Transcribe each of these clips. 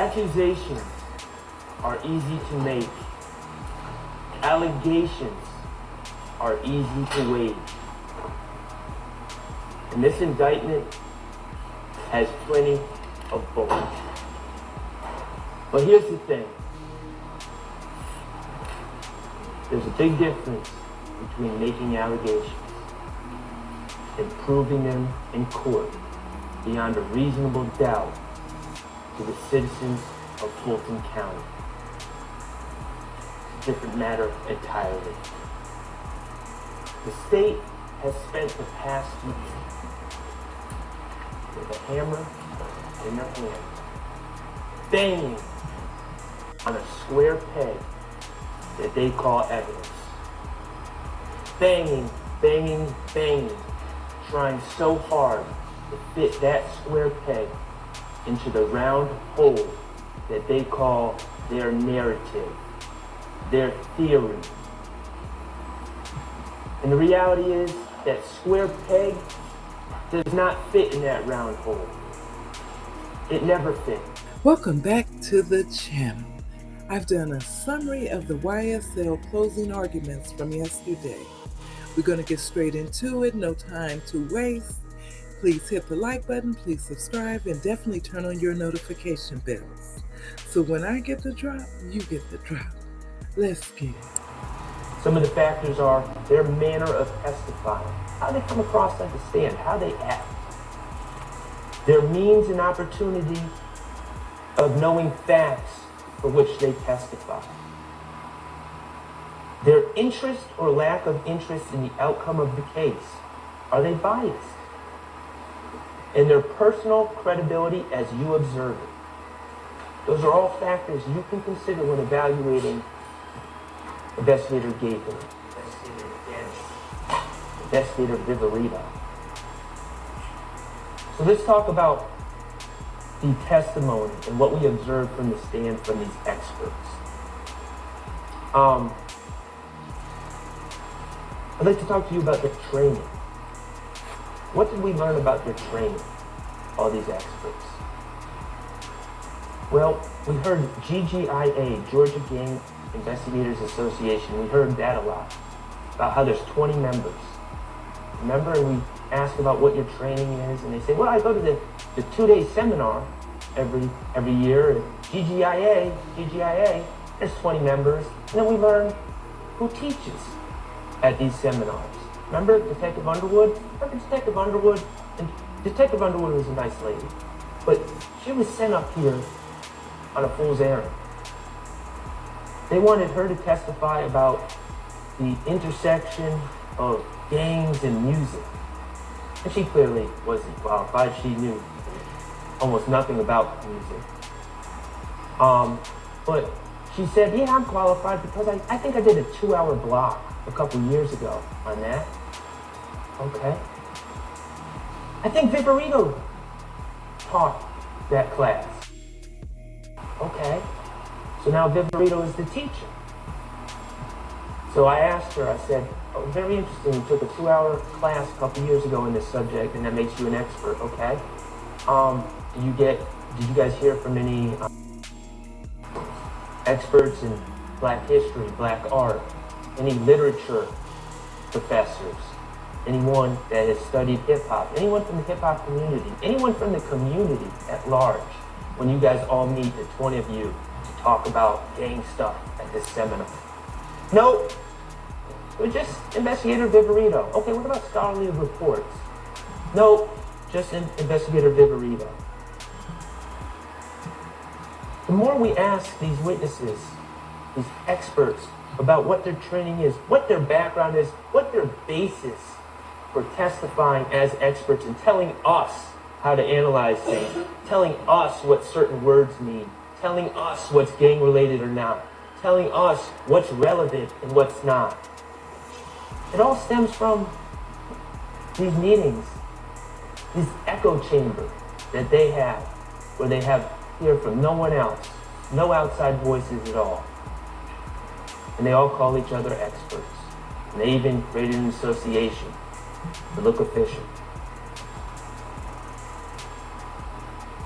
Accusations are easy to make. Allegations are easy to wage. And this indictment has plenty of bullets. But here's the thing. There's a big difference between making allegations and proving them in court beyond a reasonable doubt to the citizens of Fulton County. Different matter entirely. The state has spent the past week with a hammer in their hand, banging on a square peg that they call evidence. Banging, banging, banging, trying so hard to fit that square peg into the round hole that they call their narrative, their theory. And the reality is that square peg does not fit in that round hole. It never fits. Welcome back to the channel. I've done a summary of the YSL closing arguments from yesterday. We're going to get straight into it, no time to waste. Please hit the like button, please subscribe, and definitely turn on your notification bells. So when I get the drop, you get the drop. Let's get it. Some of the factors are their manner of testifying, how they come across on the stand, how they act, their means and opportunity of knowing facts for which they testify, their interest or lack of interest in the outcome of the case. Are they biased? And their personal credibility as you observe it. Those are all factors you can consider when evaluating Investigator Gaither, Investigator Dennis, Investigator Viverito. So let's talk about the testimony and what we observed from the stand from these experts. I'd like to talk to you about the training. What did we learn about their training, all these experts? Well, we heard GGIA, Georgia Gang Investigators Association. We heard that a lot, about how there's 20 members. Remember, we asked about what your training is, and they say, well, I go to the 2-day seminar every year at GGIA, there's 20 members. And then we learn who teaches at these seminars. Remember Detective Underwood? Detective Underwood? And Detective Underwood was a nice lady, but she was sent up here on a fool's errand. They wanted her to testify about the intersection of gangs and music. And she clearly wasn't qualified. She knew almost nothing about music. But she said, yeah, I'm qualified because I think I did a 2-hour block a couple years ago on that. Okay. I think Viverito taught that class. Okay. So now Viverito is the teacher. So I asked her, I said, oh, very interesting. You took a 2-hour class a couple years ago in this subject, and that makes you an expert, okay? Did you guys hear from any experts in Black history, Black art, any literature professors, anyone that has studied hip-hop, anyone from the hip-hop community, anyone from the community at large, when you guys all meet, the 20 of you, to talk about gang stuff at this seminar? Nope. It was just Investigator Viverito. Okay, what about scholarly reports? Nope, just Investigator Viverito. The more we ask these witnesses, these experts, about what their training is, what their background is, what their basis for testifying as experts and telling us how to analyze things, telling us what certain words mean, telling us what's gang-related or not, telling us what's relevant and what's not. It all stems from these meetings, these echo chambers that they have, where they hear from no one else, no outside voices at all. And they all call each other experts. And they even created an association to look official.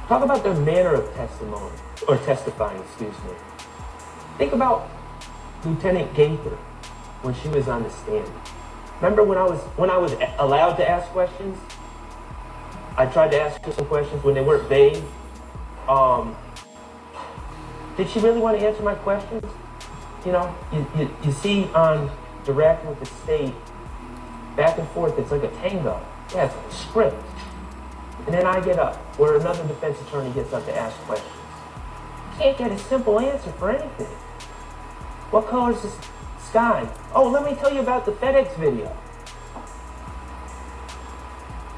Talk about their manner of testimony. or testifying, excuse me. Think about Lieutenant Gaither when she was on the stand. Remember when I was allowed to ask questions? I tried to ask her some questions when they weren't vague. Did she really want to answer my questions? You know, you see on Direct with the state, back and forth, it's like a tango. Yeah, it's like a script. And then I get up, where another defense attorney gets up to ask questions. Can't get a simple answer for anything. What color is the sky? Oh, let me tell you about the FedEx video.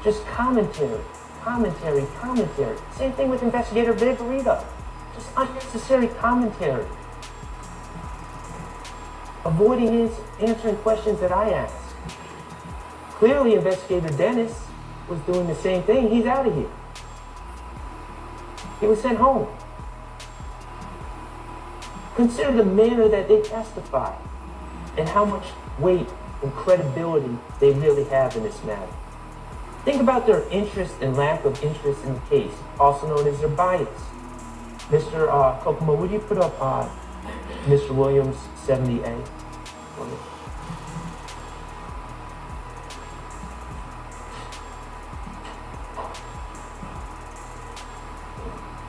Just commentary. Same thing with Investigator Viverito. Just unnecessary commentary. Avoiding answering questions that I ask. Clearly, Investigator Dennis was doing the same thing. He's out of here. He was sent home. Consider the manner that they testify and how much weight and credibility they really have in this matter. Think about their interest and lack of interest in the case, also known as their bias. Mr. Kokomo, would you put up Mr. Williams 70A?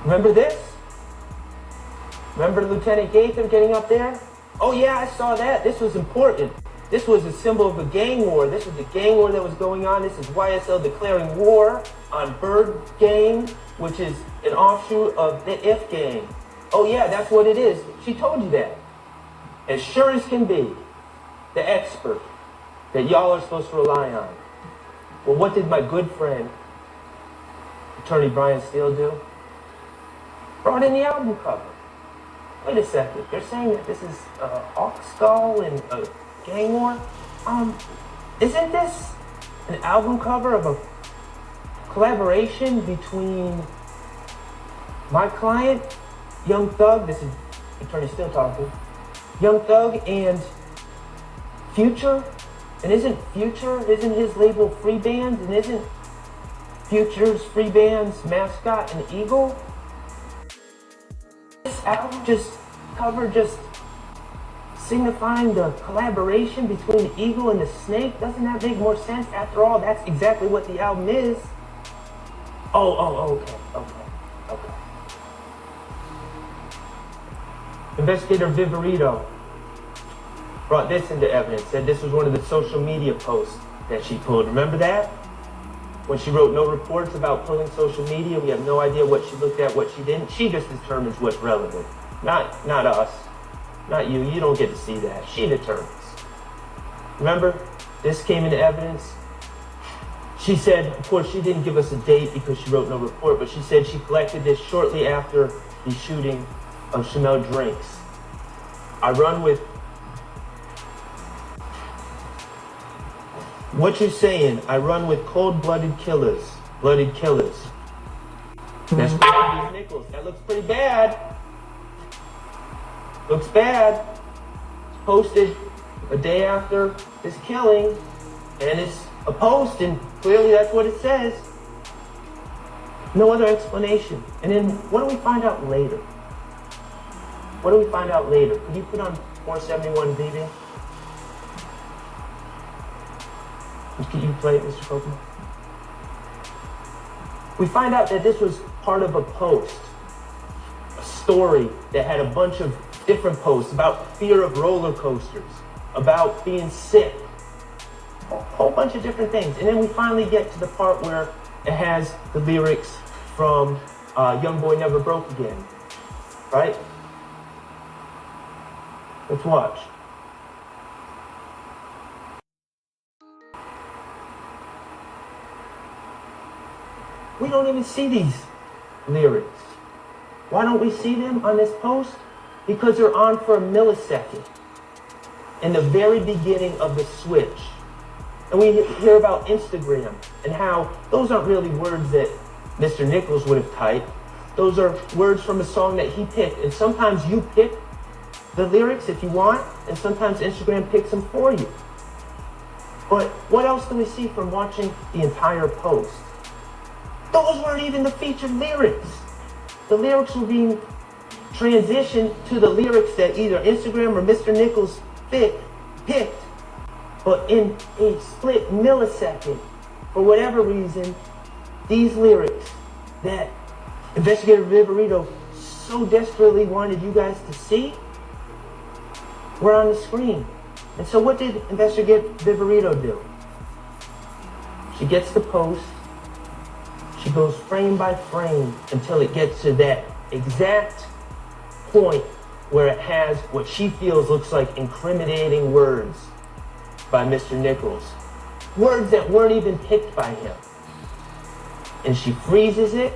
Remember this? Remember Lieutenant Gaither getting up there? Oh yeah, I saw that. This was important. This was a symbol of a gang war. This was a gang war that was going on. This is YSL declaring war on Bird Gang, which is an offshoot of the If Gang. Oh yeah, that's what it is. She told you that. As sure as can be, the expert that y'all are supposed to rely on. Well, what did my good friend, Attorney Brian Steele, do? Brought in the album cover. Wait a second, they're saying that this is Ox Skull and a gang war? Isn't this an album cover of a collaboration between my client, Young Thug, this is Attorney Steele talking, Young Thug and Future? And isn't his label Free Bands? And isn't Future's Free Bands mascot an eagle? This album cover signifying the collaboration between the eagle and the snake? Doesn't that make more sense? After all, that's exactly what the album is. Okay. Investigator Viverito brought this into evidence, said this was one of the social media posts that she pulled. Remember that? When she wrote no reports about pulling social media, we have no idea what she looked at, what she didn't. She just determines what's relevant. Not us. Not you. You don't get to see that. She determines. Remember? This came into evidence. She said, of course, she didn't give us a date because she wrote no report, but she said she collected this shortly after the shooting of Chanel Drinks. I run with what you're saying. I run with cold-blooded killers. Blooded killers. That's these Nichols. That looks pretty bad. Looks bad. It's posted a day after this killing, and it's a post, and clearly that's what it says. No other explanation. And then what do we find out later? What do we find out later? Could you put on 471 BB? Can you play it, Mr. Kokomo? We find out that this was part of a post, a story that had a bunch of different posts about fear of roller coasters, about being sick, a whole bunch of different things. And then we finally get to the part where it has the lyrics from Young Boy Never Broke Again, right? Let's watch. We don't even see these lyrics. Why don't we see them on this post? Because they're on for a millisecond in the very beginning of the switch. And we hear about Instagram and how those aren't really words that Mr. Nichols would have typed. Those are words from a song that he picked. And sometimes you pick the lyrics if you want, and sometimes Instagram picks them for you. But what else do we see from watching the entire post? Those weren't even the featured lyrics. The lyrics were being transition to the lyrics that either Instagram or Mr. Nichols picked, but in a split millisecond, for whatever reason, these lyrics that Investigator Viverito so desperately wanted you guys to see were on the screen. And so what did Investigator Viverito do? She gets the post, she goes frame by frame until it gets to that exact point where it has what she feels looks like incriminating words by Mr. Nichols. Words that weren't even picked by him. And she freezes it,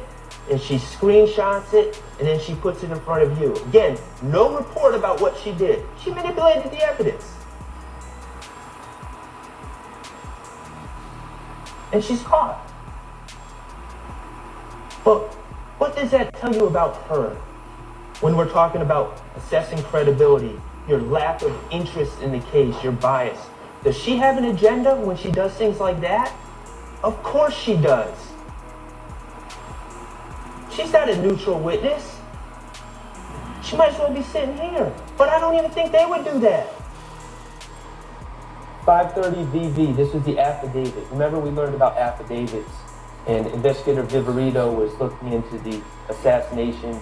and she screenshots it, and then she puts it in front of you. Again, no report about what she did. She manipulated the evidence. And she's caught. But what does that tell you about her when we're talking about assessing credibility, your lack of interest in the case, your bias? Does she have an agenda when she does things like that? Of course she does. She's not a neutral witness. She might as well be sitting here. But I don't even think they would do that. 530 VV, this was the affidavit. Remember we learned about affidavits, and Investigator Viverito was looking into the assassination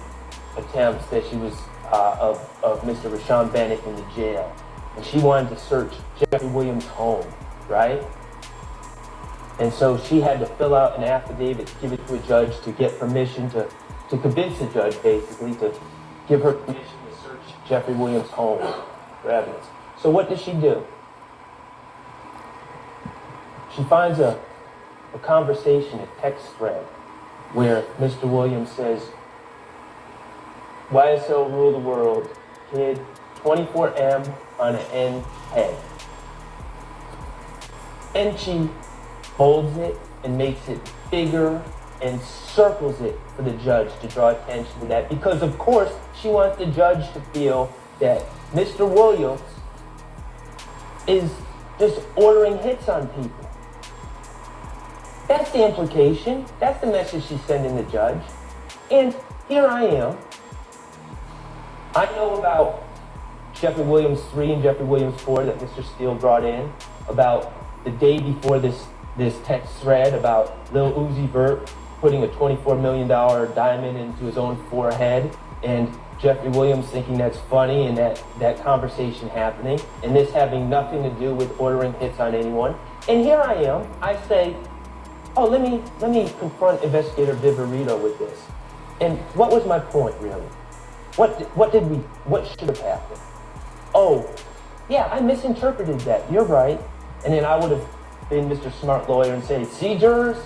attempts that she was of Mr. Rashawn Bennett in the jail. And she wanted to search Jeffrey Williams' home, right? And so she had to fill out an affidavit to give it to a judge to get permission to convince the judge, basically, to give her permission to search Jeffrey Williams' home for evidence. So what does she do? She finds a conversation, a text thread, where Mr. Williams says, YSL rule the world, kid, 24M on an N head. And she folds it and makes it bigger and circles it for the judge to draw attention to that, because of course she wants the judge to feel that Mr. Williams is just ordering hits on people. That's the implication. That's the message she's sending the judge. And here I am. I know about Jeffrey Williams 3 and Jeffrey Williams 4 that Mr. Steele brought in about the day before this text thread about Lil Uzi Vert putting a $24 million diamond into his own forehead, and Jeffrey Williams thinking that's funny, and that conversation happening, and this having nothing to do with ordering hits on anyone. And here I am. I say, oh, let me confront Investigator Viverito with this. And what was my point, really? What should have happened? Oh, yeah, I misinterpreted that. You're right. And then I would have been Mr. Smart Lawyer and say, see, jurors,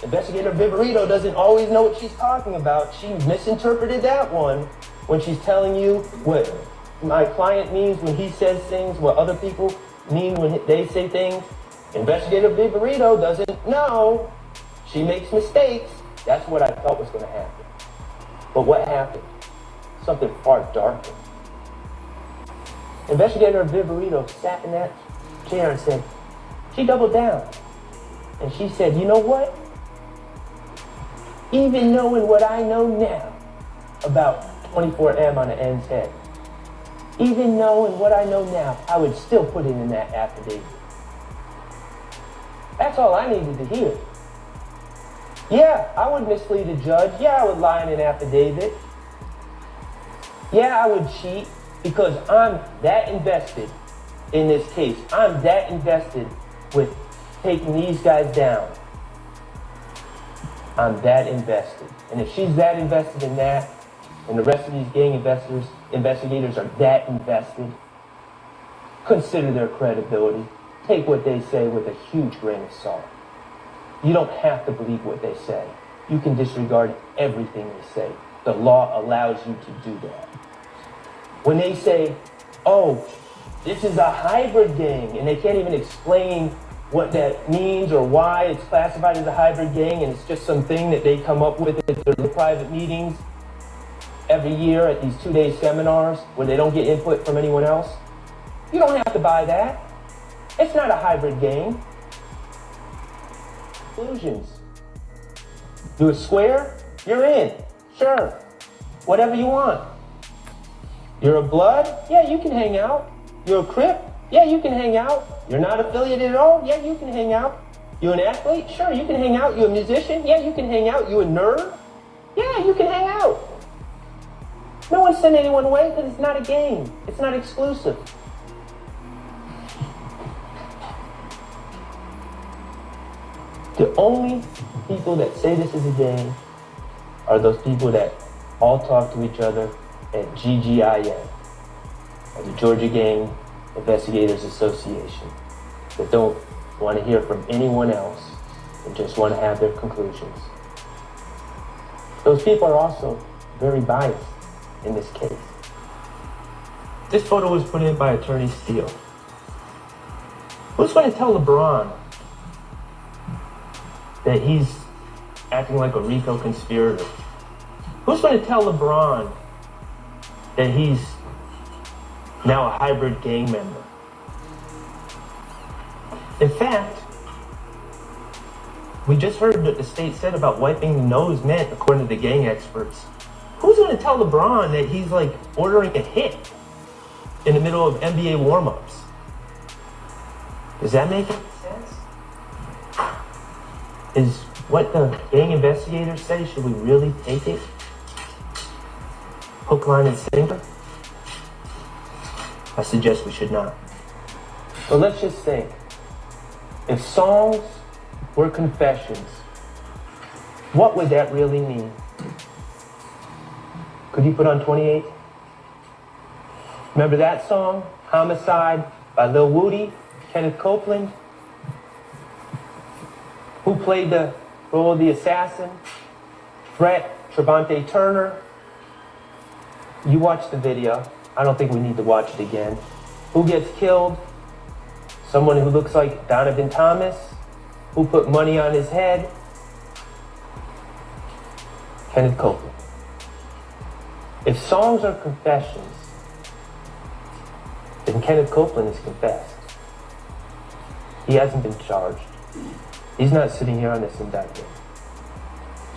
Investigator Viverito doesn't always know what she's talking about. She misinterpreted that one when she's telling you what my client means when he says things, what other people mean when they say things. Investigator Viverito doesn't know. She makes mistakes. That's what I thought was going to happen. But what happened? Something far darker. Investigator Viverito sat in that chair and said, she doubled down. And she said, you know what? Even knowing what I know now about 24M on an N's head, even knowing what I know now, I would still put it in that affidavit. That's all I needed to hear. Yeah, I would mislead a judge. Yeah, I would lie in an affidavit. Yeah, I would cheat because I'm that invested in this case. I'm that invested with taking these guys down. I'm that invested. And if she's that invested in that, and the rest of these gang investigators are that invested, consider their credibility. Take what they say with a huge grain of salt. You don't have to believe what they say. You can disregard everything they say. The law allows you to do that. When they say, oh, this is a hybrid gang, and they can't even explain what that means or why it's classified as a hybrid gang, and it's just something that they come up with at their private meetings every year at these 2-day seminars where they don't get input from anyone else. You don't have to buy that. It's not a hybrid gang. Conclusions. Do a square, you're in. Sure. Whatever you want. You're a Blood? Yeah, you can hang out. You're a Crip? Yeah, you can hang out. You're not affiliated at all? Yeah, you can hang out. You an athlete? Sure, you can hang out. You a musician? Yeah, you can hang out. You a nerd? Yeah, you can hang out. No one's sending anyone away because it's not a game. It's not exclusive. The only people that say this is a game are those people that all talk to each other at GGIN, or the Georgia Gang Investigators Association, that don't want to hear from anyone else and just want to have their conclusions. Those people are also very biased in this case. This photo was put in by Attorney Steele. Who's going to tell LeBron that he's acting like a RICO conspirator? Who's going to tell LeBron that he's now a hybrid gang member? In fact, we just heard what the state said about wiping the nose meant, according to the gang experts. Who's going to tell LeBron that he's like ordering a hit in the middle of NBA warm-ups? Does that make any sense? Is what the gang investigators say, should we really take it? Hook, line, and sinker? I suggest we should not. But let's just think. If songs were confessions, what would that really mean? Could you put on 28? Remember that song, Homicide, by Lil Woody, Kenneth Copeland? Who played the role of the assassin? Threat, Trevante Turner. You watched the video. I don't think we need to watch it again. Who gets killed? Someone who looks like Donovan Thomas. Who put money on his head? Kenneth Copeland. If songs are confessions, then Kenneth Copeland is confessed. He hasn't been charged. He's not sitting here on this indictment.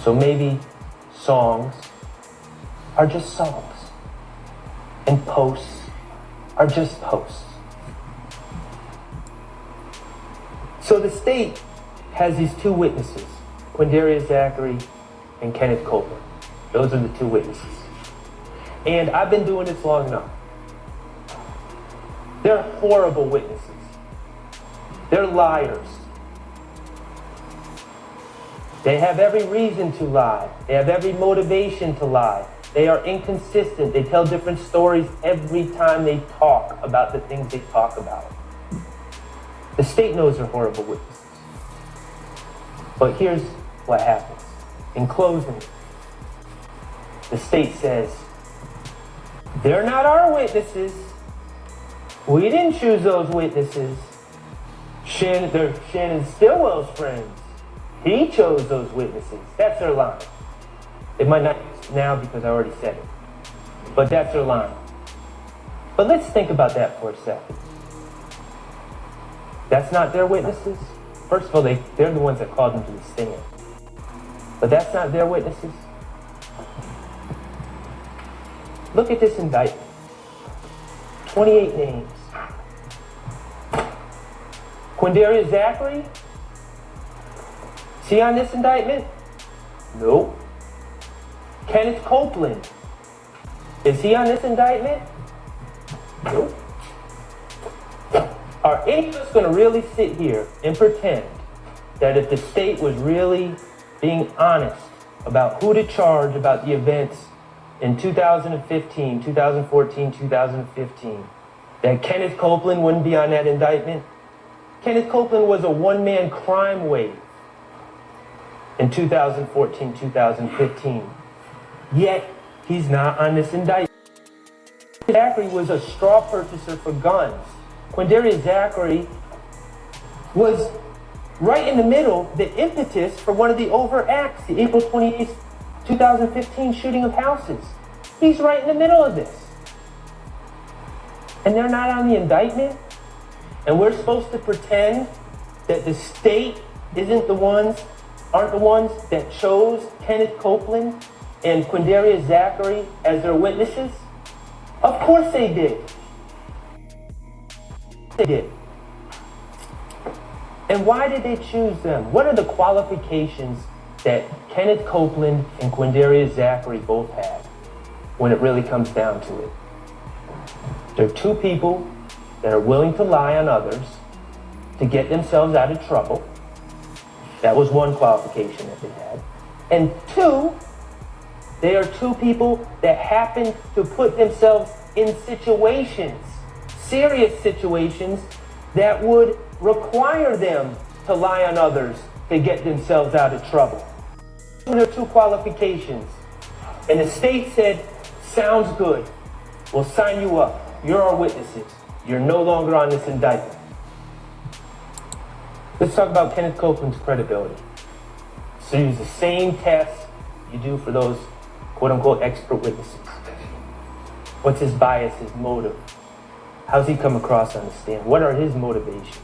So maybe songs are just songs, and posts are just posts. So the state has these two witnesses, Quindarius Zachary and Kenneth Copeland. Those are the two witnesses. And I've been doing this long enough. They're horrible witnesses. They're liars. They have every reason to lie. They have every motivation to lie. They are inconsistent. They tell different stories every time they talk about the things they talk about. The state knows they're horrible witnesses. But here's what happens. In closing, the state says, they're not our witnesses. We didn't choose those witnesses. They're Shannon Stillwell's friends. He chose those witnesses. That's their line. They might not use it now because I already said it. But that's their line. But let's think about that for a second. That's not their witnesses? First of all, they're the ones that called them to the stand. But that's not their witnesses? Look at this indictment. 28 names. Quindarius Zachary? Is he on this indictment? Nope. Kenneth Copeland? Is he on this indictment? Nope. Are any of us going to really sit here and pretend that if the state was really being honest about who to charge about the events in 2015, 2014, 2015, that Kenneth Copeland wouldn't be on that indictment? Kenneth Copeland was a one-man crime wave in 2014, 2015. Yet, he's not on this indictment. Zachary was a straw purchaser for guns. Quindarius Zachary was right in the middle, the impetus for one of the overt acts, the April 28th, 2015 shooting of houses. He's right in the middle of this. And they're not on the indictment? And we're supposed to pretend that the state aren't the ones that chose Kenneth Copeland and Quindarius Zachary as their witnesses? Of course they did. They did. And why did they choose them? What are the qualifications that Kenneth Copeland and Quindarius Zachary both had when it really comes down to it? They're two people that are willing to lie on others to get themselves out of trouble. That was one qualification that they had. And two, they are two people that happen to put themselves in situations, serious situations, that would require them to lie on others to get themselves out of trouble. Those are two qualifications. And the state said, sounds good. We'll sign you up. You're our witnesses. You're no longer on this indictment. Let's talk about Kenneth Copeland's credibility. So use the same tests you do for those quote-unquote expert witnesses. What's his bias, his motive? How's he come across on the stand? What are his motivations?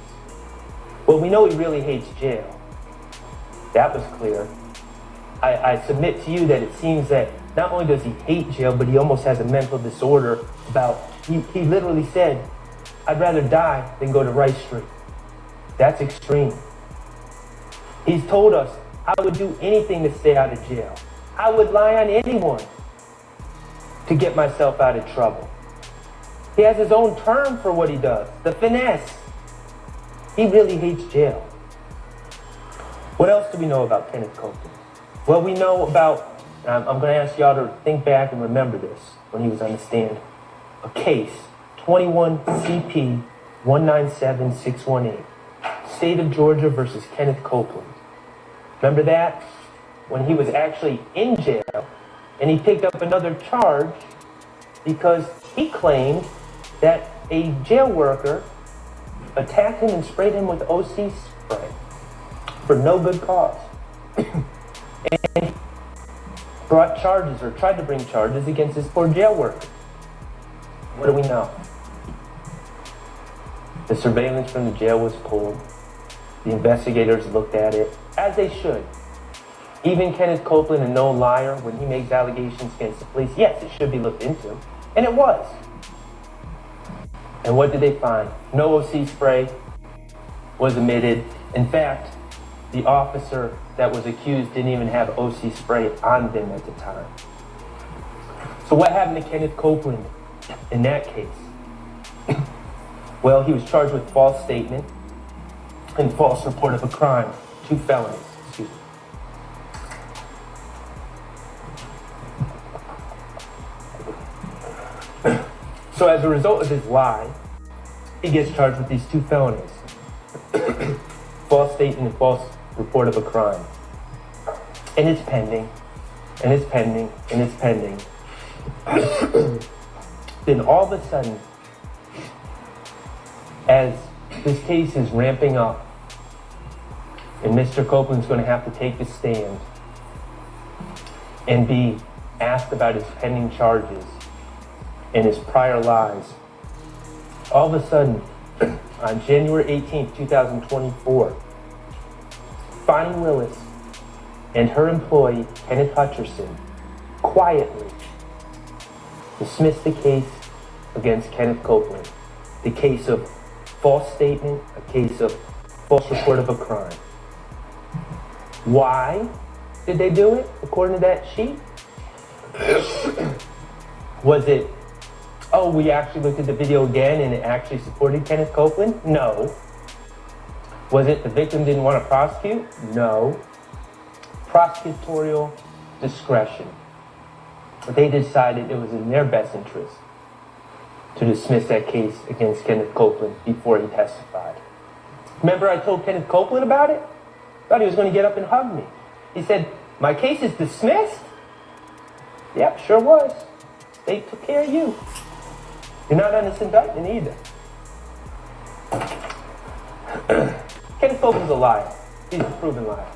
Well, we know he really hates jail. That was clear. I submit to you that it seems that not only does he hate jail, but he almost has a mental disorder about, he literally said, I'd rather die than go to Rice Street. That's extreme. He's told us, I would do anything to stay out of jail. I would lie on anyone to get myself out of trouble. He has his own term for what he does, the finesse. He really hates jail. What else do we know about Kenneth Copeland? Well, we know about, I'm going to ask y'all to think back and remember this when he was on the stand. A case, 21 CP 197618, State of Georgia versus Kenneth Copeland. Remember that? When he was actually in jail and he picked up another charge because he claimed that a jail worker attacked him and sprayed him with OC spray for no good cause. And brought charges, or tried to bring charges, against this poor jail worker. What do we know? The surveillance from the jail was pulled. The investigators looked at it, as they should. Even Kenneth Copeland, a known liar, when he makes allegations against the police, yes, it should be looked into. And it was. And what did they find? No OC spray was emitted. In fact, the officer that was accused didn't even have OC spray on them at the time. So what happened to Kenneth Copeland in that case? Well, he was charged with false statement and false report of a crime, 2 felonies. Excuse me. So as a result of his lie, he gets charged with these 2 felonies. False statement and false report of a crime. And it's pending, and it's pending, and it's pending. Then all of a sudden, as this case is ramping up, and Mr. Copeland's going to have to take the stand and be asked about his pending charges and his prior lies, all of a sudden, on January 18th, 2024, Bonnie Willis and her employee, Kenneth Hutcherson, quietly dismissed the case against Kenneth Copeland. The case of false statement, a case of false report of a crime. Why did they do it, according to that sheet? Was it, oh, we actually looked at the video again and it actually supported Kenneth Copeland? No. Was it the victim didn't want to prosecute? No. Prosecutorial discretion. But they decided it was in their best interest to dismiss that case against Kenneth Copeland before he testified. Remember I told Kenneth Copeland about it? Thought he was going to get up and hug me. He said, my case is dismissed? Yep, sure was. They took care of you. You're not on this indictment either. Kenneth Copeland's a liar. He's a proven liar.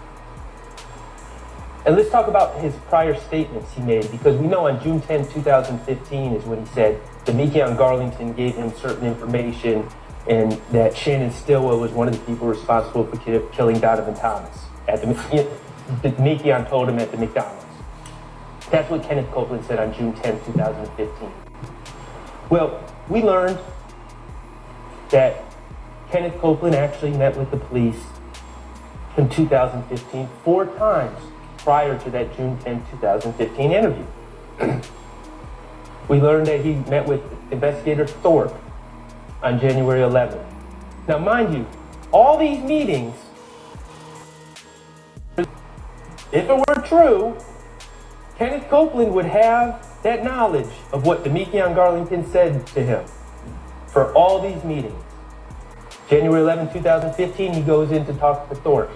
And let's talk about his prior statements he made, because we know on June 10, 2015 is when he said Demekion Garlington gave him certain information and that Shannon Stillwell was one of the people responsible for killing Donovan Thomas. Demekion told him at the McDonald's. That's what Kenneth Copeland said on June 10, 2015. Well, we learned that Kenneth Copeland actually met with the police in 2015 4 times prior to that June 10, 2015 interview. We learned that he met with investigator Thorpe on January 11th. Now, mind you, all these meetings, if it were true, Kenneth Copeland would have that knowledge of what Demekion Garlington said to him for all these meetings. January 11, 2015, he goes in to talk to Thorpe.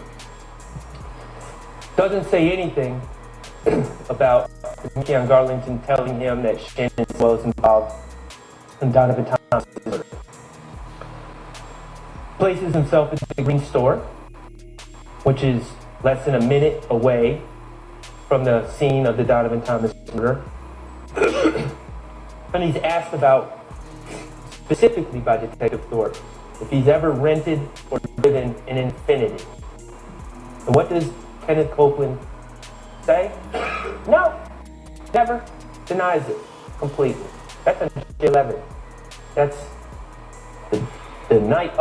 Doesn't say anything about Demekion Garlington telling him that Shannon was involved in Donovan Thomas' murder. Places himself at the Green Store, which is less than a minute away from the scene of the Donovan Thomas murder. And he's asked about, specifically by Detective Thorpe, if he's ever rented or driven an Infiniti. And what does Kenneth Copeland say? No, never. Denies it completely. That's on January 11th. That's the night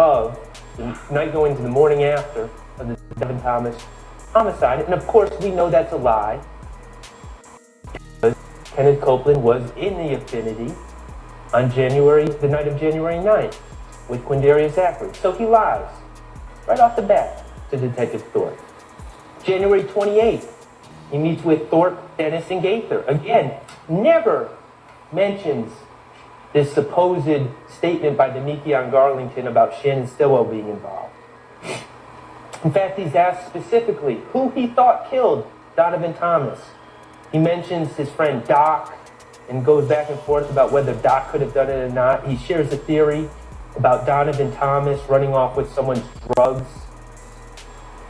going to the morning after of the Donovan Thomas homicide. And of course, we know that's a lie. Because Kenneth Copeland was in the Infiniti on the night of January 9th with Quindarius Zachary. So he lies right off the bat to Detective Thorpe. January 28th, he meets with Thorpe, Dennis, and Gaither. Again, never mentions this supposed statement by Demekion Garlington about Shannon Stillwell being involved. In fact, he's asked specifically who he thought killed Donovan Thomas. He mentions his friend Doc and goes back and forth about whether Doc could have done it or not. He shares a theory about Donovan Thomas running off with someone's drugs.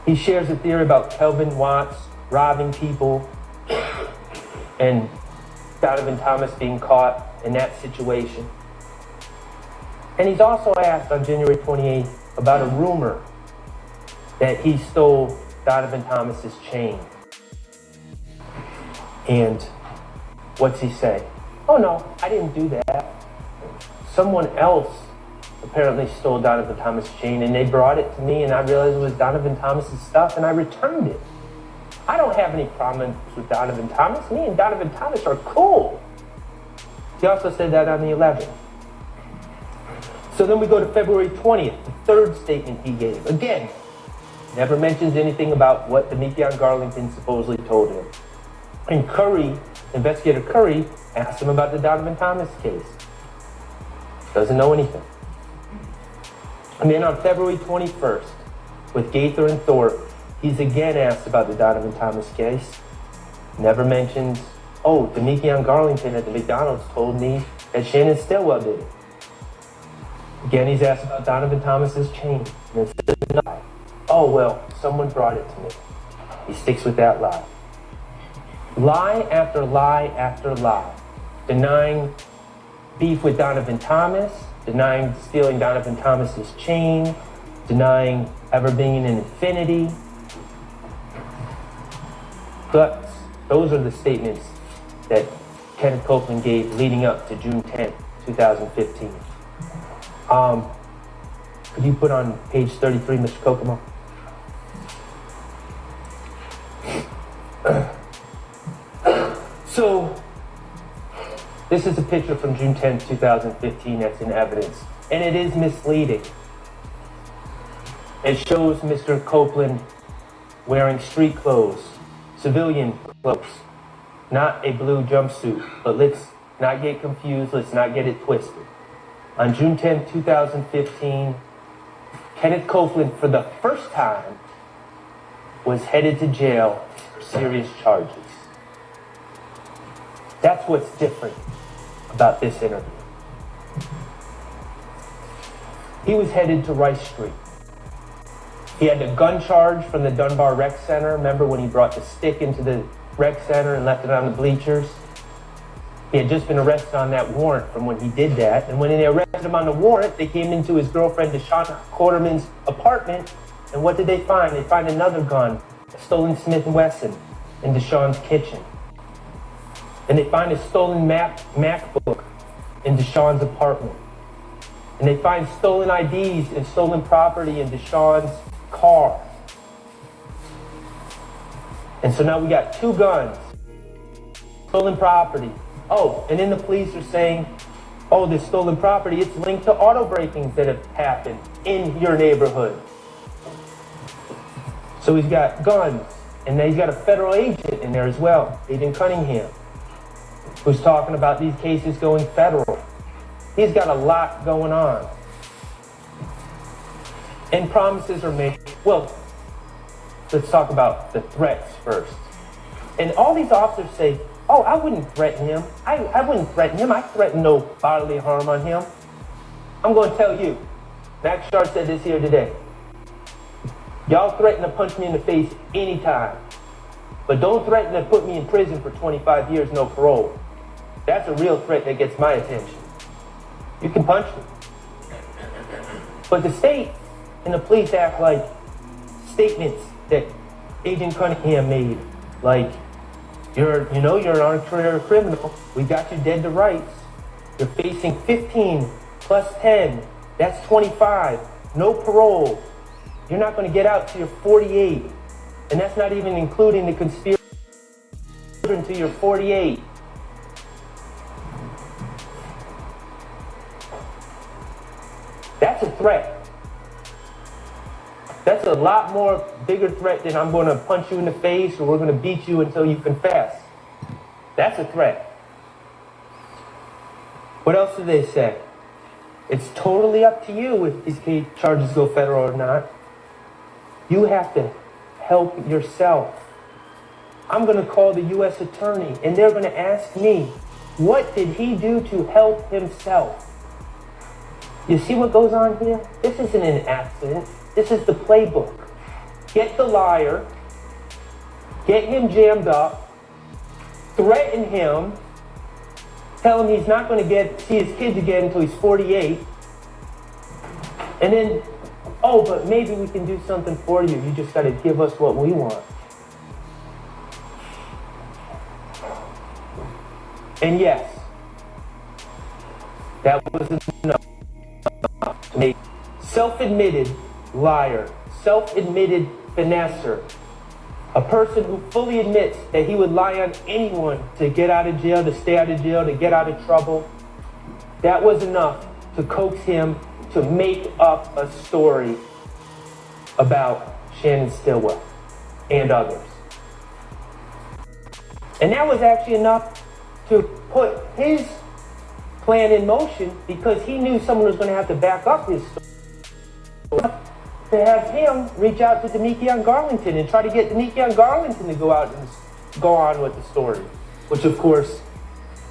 He shares a theory about Kelvin Watts robbing people and Donovan Thomas being caught in that situation. And he's also asked on January 28th about a rumor that he stole Donovan Thomas's chain. And what's he say? Oh no, I didn't do that. Someone else apparently stole Donovan Thomas' chain, and they brought it to me, and I realized it was Donovan Thomas's stuff, and I returned it. I don't have any problems with Donovan Thomas. Me and Donovan Thomas are cool. He also said that on the 11th. So then we go to February 20th, the third statement he gave. Again, never mentions anything about what Demekion Garlington supposedly told him. And investigator Curry, asked him about the Donovan Thomas case. Doesn't know anything. And then on February 21st, with Gaither and Thorpe, he's again asked about the Donovan Thomas case. Never mentions, oh, Demekion Garlington at the McDonald's told me that Shannon Stillwell did it. Again, he's asked about Donovan Thomas's chain. And it says no. Oh, well, someone brought it to me. He sticks with that lie. Lie after lie after lie. Denying beef with Donovan Thomas, denying stealing Donovan Thomas's chain, denying ever being in an Infiniti. But those are the statements that Kenneth Copeland gave leading up to June 10th, 2015. Could you put on page 33, Mr. Kokomo? So, this is a picture from June 10th, 2015 that's in evidence, and it is misleading. It shows Mr. Copeland wearing street clothes, civilian clothes, not a blue jumpsuit, but let's not get confused, let's not get it twisted. On June 10th, 2015, Kenneth Copeland, for the first time, was headed to jail for serious charges. That's what's different about this interview. He was headed to Rice Street. He had a gun charge from the Dunbar Rec Center. Remember when he brought the stick into the rec center and left it on the bleachers? He had just been arrested on that warrant from when he did that. And when they arrested him on the warrant, they came into his girlfriend Deshawn Quarterman's apartment. And what did they find? They find another gun, a stolen Smith & Wesson, in Deshawn's kitchen. And they find a stolen MacBook in Deshaun's apartment. And they find stolen IDs and stolen property in Deshaun's car. And so now we got 2 guns, stolen property. Oh, and then the police are saying, oh, this stolen property, it's linked to auto breakings that have happened in your neighborhood. So he's got guns, and then he's got a federal agent in there as well, Agent Cunningham, who's talking about these cases going federal. He's got a lot going on. And promises are made. Well, let's talk about the threats first. And all these officers say, oh, I wouldn't threaten him. I wouldn't threaten him. I threaten no bodily harm on him. I'm going to tell you, Max Sharp said this here today. Y'all threaten to punch me in the face anytime, but don't threaten to put me in prison for 25 years, no parole. That's a real threat that gets my attention. You can punch me. But the state and the police act like statements that Agent Cunningham made, like, you're an arbitrary criminal. We got you dead to rights. You're facing 15 plus 10. That's 25. No parole. You're not going to get out till you're 48. And that's not even including the conspiracy until you're 48. That's a threat. That's a lot more bigger threat than I'm going to punch you in the face or we're going to beat you until you confess. That's a threat. What else do they say? It's totally up to you if these charges go federal or not. You have to help yourself. I'm going to call the U.S. attorney and they're going to ask me, what did he do to help himself? You see what goes on here? This isn't an accident. This is the playbook. Get the liar, get him jammed up, threaten him, tell him he's not going to see his kids again until he's 48, and then, oh, but maybe we can do something for you. You just got to give us what we want. And yes, that was enough to make self-admitted liar, self-admitted finesser, a person who fully admits that he would lie on anyone to get out of jail, to stay out of jail, to get out of trouble. That was enough to coax him to make up a story about Shannon Stillwell and others. And that was actually enough to put his plan in motion because he knew someone was going to have to back up his story. To have him reach out to Demekion Garlington and try to get Demekion Garlington to go out and go on with the story. Which, of course,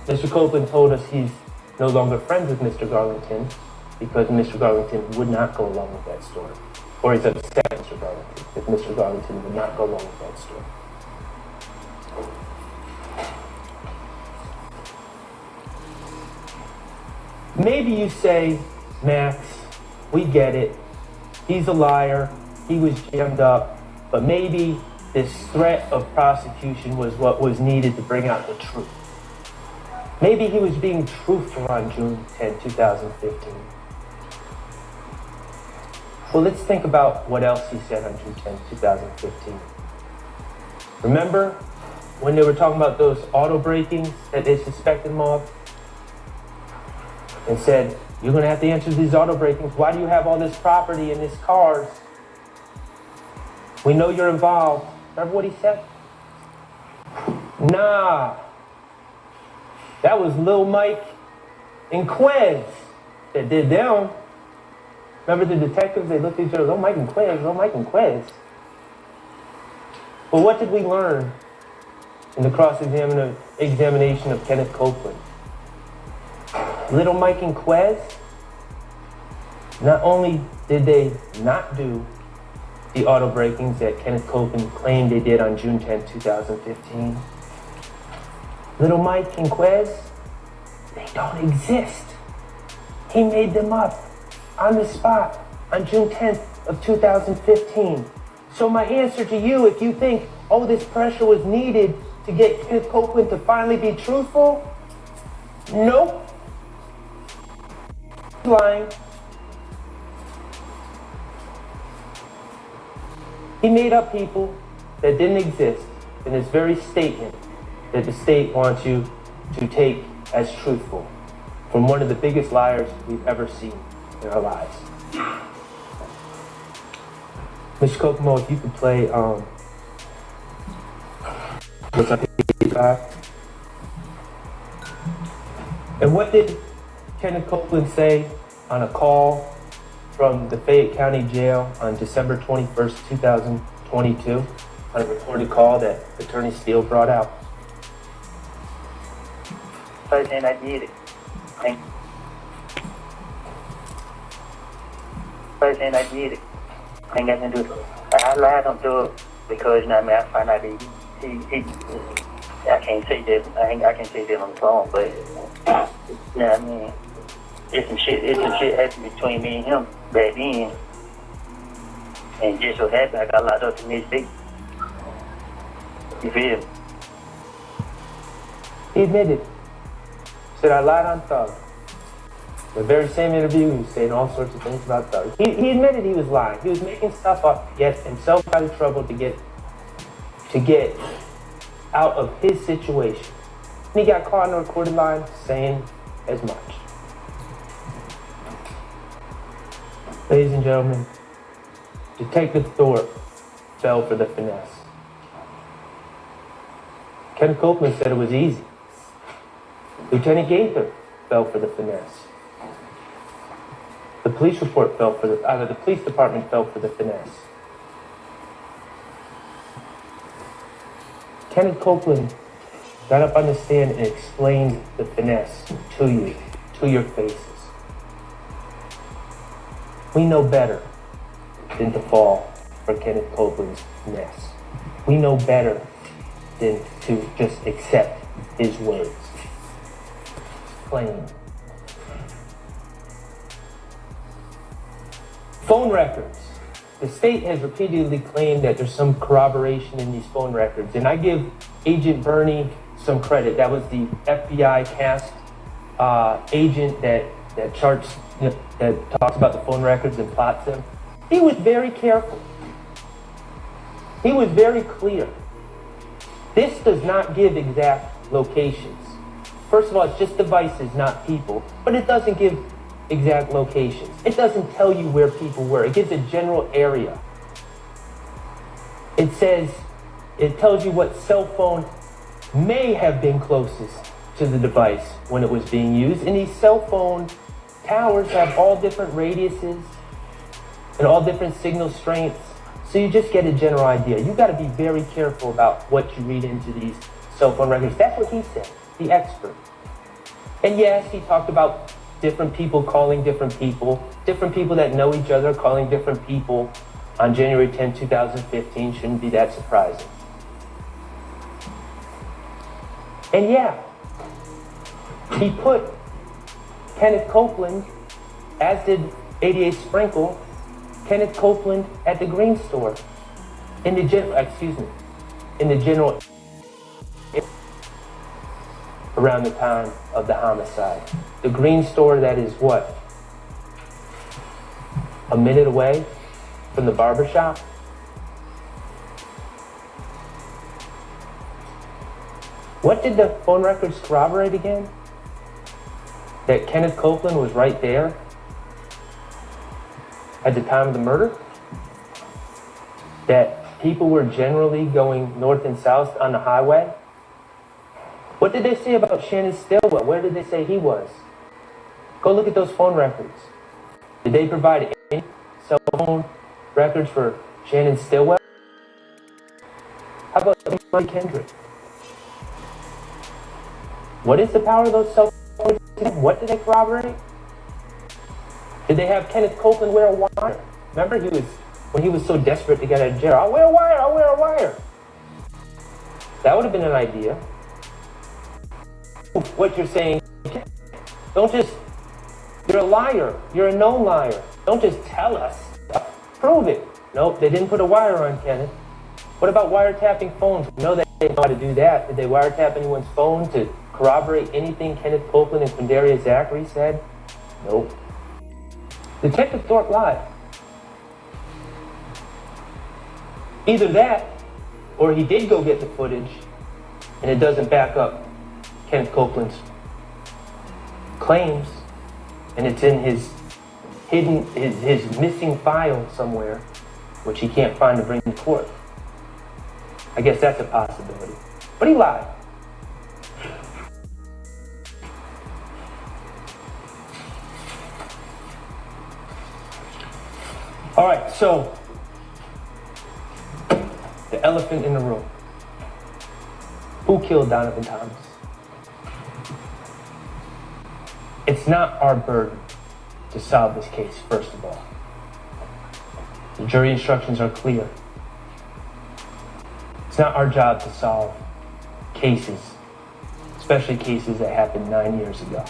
Mr. Copeland told us he's no longer friends with Mr. Garlington because Mr. Garlington would not go along with that story. Or he's upset at Mr. Garlington if Mr. Garlington would not go along with that story. Maybe you say, Max, we get it. He's a liar. He was jammed up. But maybe this threat of prosecution was what was needed to bring out the truth. Maybe he was being truthful on June 10, 2015. Well, let's think about what else he said on June 10, 2015. Remember when they were talking about those auto breakings that they suspected him of? And said, you're going to have to answer these auto breakings. Why do you have all this property and these cars? We know you're involved. Remember what he said? Nah. That was Lil Mike and Quez that did them. Remember the detectives? They looked at each other, Lil Mike and Quez, Lil Mike and Quez. But what did we learn in the cross-examination of Kenneth Copeland? Little Mike and Quez, not only did they not do the auto breakings that Kenneth Copeland claimed they did on June 10, 2015, Little Mike and Quez, they don't exist. He made them up on the spot on June 10th of 2015. So my answer to you, if you think, oh, this pressure was needed to get Kenneth Copeland to finally be truthful, nope. lying. He made up people that didn't exist in this very statement that the state wants you to take as truthful from one of the biggest liars we've ever seen in our lives. Mr. Kokomo, if you could play, what's on page 5? And what did Kenneth Copeland say on a call from the Fayette County Jail on December 21st, 2022, on a recorded call that Attorney Steele brought out? First thing I did it. First thing I did it. I ain't got nothing to do with it. I lied on to it because, you know what I mean, I find out he I can't say that, I can't say that on the phone, but, you know what I mean, it's some shit happened between me and him back then, and just so happened I got locked up the next day. You feel me? He admitted, said, I lied on Thug. The very same interview, he was saying all sorts of things about Thug. He admitted he was lying. He was making stuff up to get himself out of trouble, to get out of his situation. And he got caught on the recorded line saying as much. Ladies and gentlemen, Detective Thorpe fell for the finesse. Ken Copeland said it was easy. Lieutenant Gaither fell for the finesse. The police report fell for the police department fell for the finesse. Kenneth Copeland got up on the stand and explained the finesse to you, to your faces. We know better than to fall for Kenneth Copeland's finesse. We know better than to just accept his words. Plain. Phone records. The state has repeatedly claimed that there's some corroboration in these phone records, and I give Agent Bernie some credit. That was the FBI cast agent that charts, that talks about the phone records and plots them. He was very careful. He was very clear. This does not give exact locations. First of all, it's just devices, not people, but it doesn't give exact locations. It doesn't tell you where people were. It gives a general area. It tells you what cell phone may have been closest to the device when it was being used. And these cell phone towers have all different radiuses and all different signal strengths. So you just get a general idea. You got to be very careful about what you read into these cell phone records. That's what he said, the expert. And yes, he talked about different people calling different people that know each other calling different people on January 10, 2015. Shouldn't be that surprising. And yeah, he put Kenneth Copeland, as did 88 Sprinkle, Kenneth Copeland at the Green Store in the general around the time of the homicide. The Green Store that is what? A minute away from the barber shop? What did the phone records corroborate again? That Kenneth Copeland was right there at the time of the murder? That people were generally going north and south on the highway? What did they say about Shannon Stillwell? Where did they say he was? Go look at those phone records. Did they provide any cell phone records for Shannon Stillwell? How about Murray Kendrick? What is the power of those cell phones? What did they corroborate? Did they have Kenneth Copeland wear a wire? Remember when he was so desperate to get out of jail, I'll wear a wire. That would have been an idea. What you're saying, you're a liar. You're a known liar. Don't just tell us. Prove it. Nope, they didn't put a wire on Kenneth. What about wiretapping phones? We know that they know how to do that. Did they wiretap anyone's phone to corroborate anything Kenneth Copeland and Quindaria Zachary said? Nope. Detective Thorpe lied. Either that, or he did go get the footage, and it doesn't back up Kenneth Copeland's claims, and it's in his missing file somewhere, which he can't find to bring to court. I guess that's a possibility. But he lied. All right, so the elephant in the room. Who killed Donovan Thomas? It's not our burden to solve this case, first of all. The jury instructions are clear. It's not our job to solve cases, especially cases that happened 9 years ago.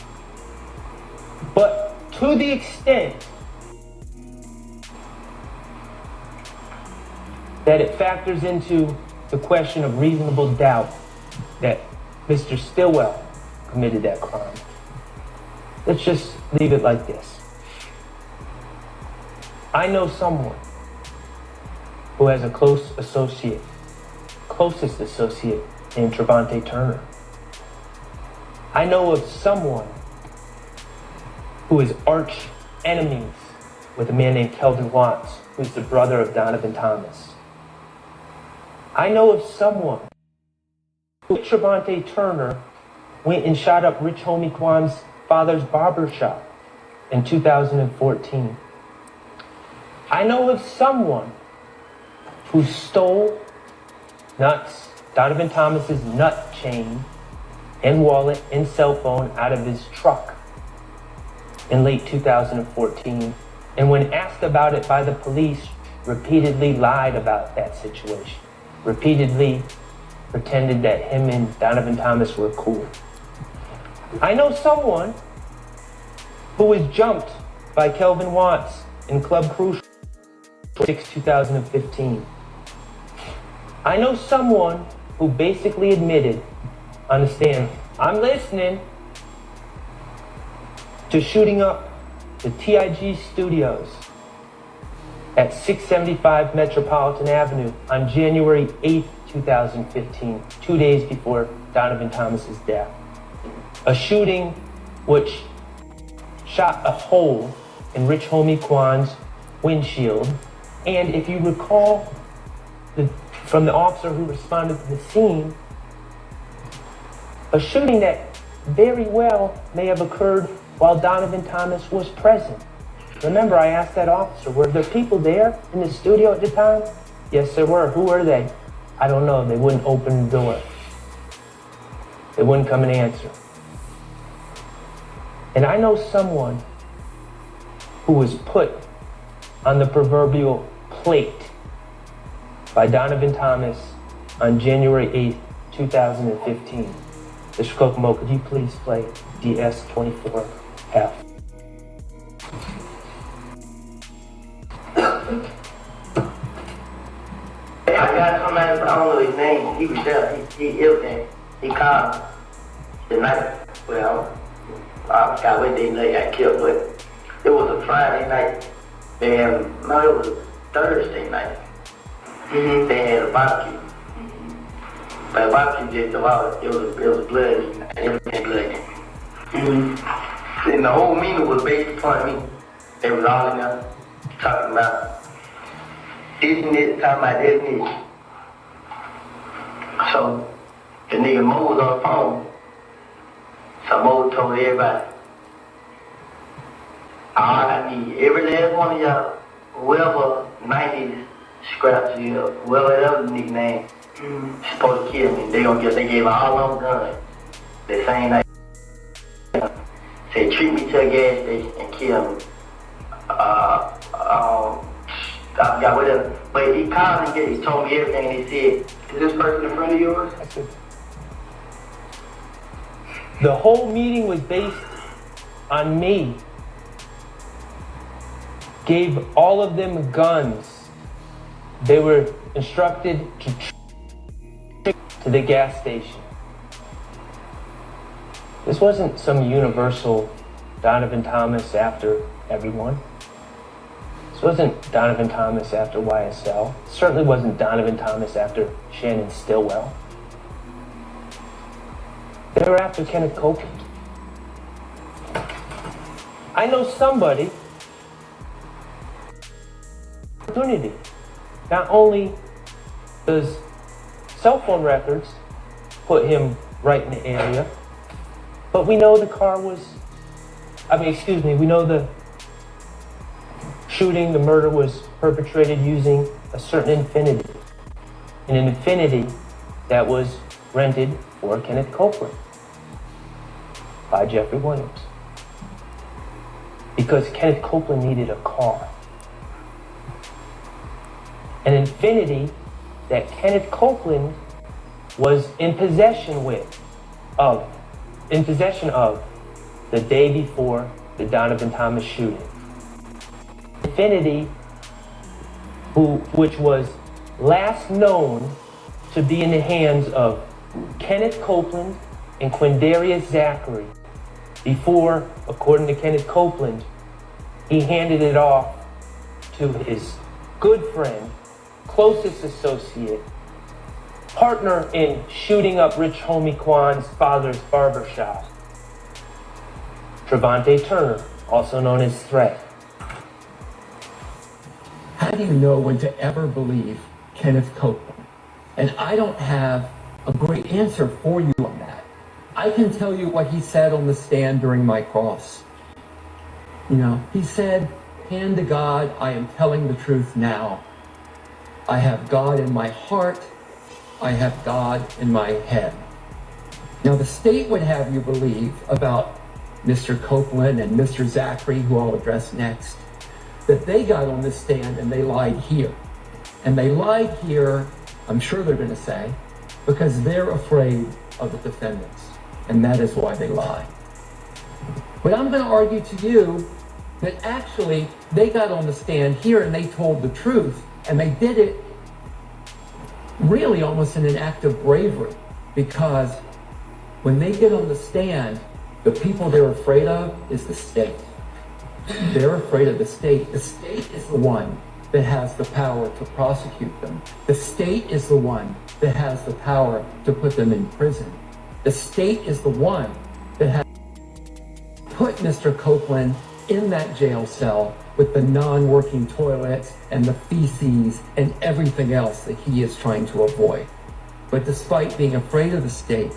But to the extent that it factors into the question of reasonable doubt that Mr. Stillwell committed that crime, let's just leave it like this. I know someone who has a closest associate named Trevante Turner. I know of someone who is arch enemies with a man named Kelvin Watts, who's the brother of Donovan Thomas. I know of someone who, Trevante Turner, went and shot up Rich Homie Kwan's father's barber shop in 2014. I know of someone who stole Donovan Thomas's nut chain and wallet and cell phone out of his truck in late 2014, and when asked about it by the police, repeatedly lied about that situation, repeatedly pretended that him and Donovan Thomas were cool. I know someone who was jumped by Kelvin Watts in Club Crucial 6, 2015. I know someone who basically admitted on the stand, I'm listening, to shooting up the TIG studios at 675 Metropolitan Avenue on January 8th, 2015, 2 days before Donovan Thomas's death. A shooting which shot a hole in Rich Homie Kwan's windshield. And if you recall from the officer who responded to the scene, a shooting that very well may have occurred while Donovan Thomas was present. Remember, I asked that officer, were there people there in the studio at the time? Yes, there were. Who were they? I don't know. They wouldn't open the door. They wouldn't come and answer. And I know someone who was put on the proverbial plate by Donovan Thomas on January 8th, 2015. Mr. Kokomo, could you please play DS24F? I got somebody, I don't know his name. He was there. He ill there. He called the night. Well, I forgot what day they got killed, but it was a Friday night. No, it was Thursday night. Mm-hmm. They had a barbecue. But a barbecue just about it was bloody, everything bloody. Mm-hmm. And the whole meeting was based upon me. They was all in there talking about this and this, talking about this and this. So the nigga Mo was on the phone. So Mo told everybody, all I need, every last one of y'all, whoever 90s scraps you up, whoever else nickname, supposed to kill me. They gave all of them guns. The same night. Said, treat me to a gas station and kill me. I forgot whatever. But he called and he told me everything, and he said, is this person in front of yours? The whole meeting was based on me. Gave all of them guns. They were instructed to trip to the gas station. This wasn't some universal Donovan Thomas after everyone. This wasn't Donovan Thomas after YSL. Certainly wasn't Donovan Thomas after Shannon Stillwell. They were after Kenneth Copeland. I know somebody. Opportunity. Not only does cell phone records put him right in the area, but we know the car was, we know the shooting, the murder was perpetrated using a certain Infiniti. An Infiniti that was rented for Kenneth Copeland by Jeffrey Williams. Because Kenneth Copeland needed a car. An Infiniti that Kenneth Copeland was in possession of the day before the Donovan Thomas shooting. Infiniti, which was last known to be in the hands of Kenneth Copeland and Quindarius Zachary before, according to Kenneth Copeland, he handed it off to his good friend, closest associate, partner in shooting up Rich Homie Quan's father's barbershop, Trevante Turner, also known as Threat. How do you know when to ever believe Kenneth Copeland? And I don't have a great answer for you on that. I can tell you what he said on the stand during my cross. He said, "Hand to God, I am telling the truth now. I have God in my heart. I have God in my head." Now, the state would have you believe about Mr. Copeland and Mr. Zachary, who I'll address next, that they got on the stand and they lied here. And they lied here, I'm sure they're going to say, because they're afraid of the defendants. And that is why they lie. But I'm going to argue to you that actually they got on the stand here and they told the truth. And they did it really almost in an act of bravery, because when they get on the stand, the people they're afraid of is the state. They're afraid of the state. The state is the one that has the power to prosecute them. The state is the one that has the power to put them in prison. The state is the one that has put Mr. Copeland in that jail cell with the non-working toilets and the feces and everything else that he is trying to avoid. But despite being afraid of the state,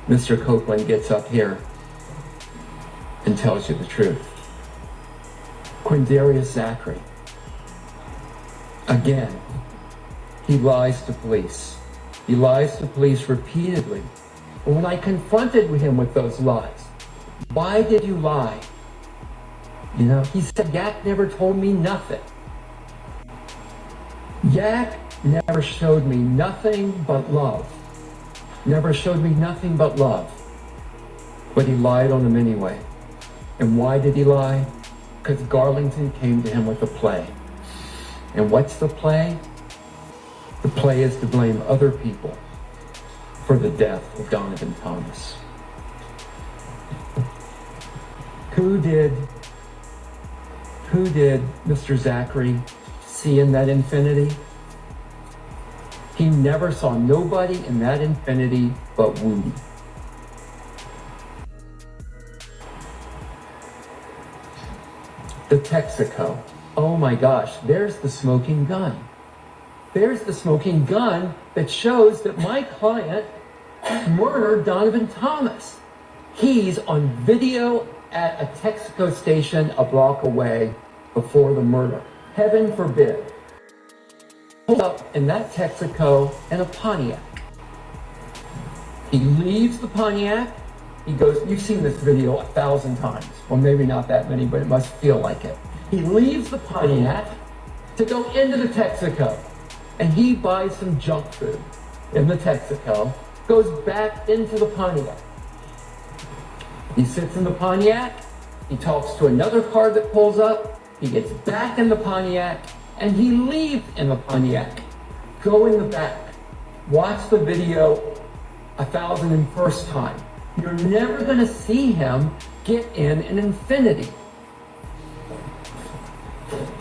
Mr. Copeland gets up here and tells you the truth. Quindarius Zachary, again, he lies to police. He lies to police repeatedly. And when I confronted him with those lies, why did you lie? He said, Yak never told me nothing. Yak never showed me nothing but love. Never showed me nothing but love. But he lied on him anyway. And why did he lie? Because Garlington came to him with a play. And what's the play? The play is to blame other people for the death of Donovan Thomas. Who did Mr. Zachary see in that Infiniti? He never saw nobody in that Infiniti but Woody. The Texaco. Oh my gosh, there's the smoking gun. There's the smoking gun that shows that my client murdered Donovan Thomas. He's on video at a Texaco station a block away before the murder. Heaven forbid. Pulled up in that Texaco in a Pontiac. He leaves the Pontiac. He goes, you've seen this video 1,000 times. Well, maybe not that many, but it must feel like it. He leaves the Pontiac to go into the Texaco. And he buys some junk food in the Texaco, goes back into the Pontiac. He sits in the Pontiac, he talks to another car that pulls up, he gets back in the Pontiac, and he leaves in the Pontiac. Go in the back, watch the video 1,001st time. You're never gonna see him get in an Infiniti.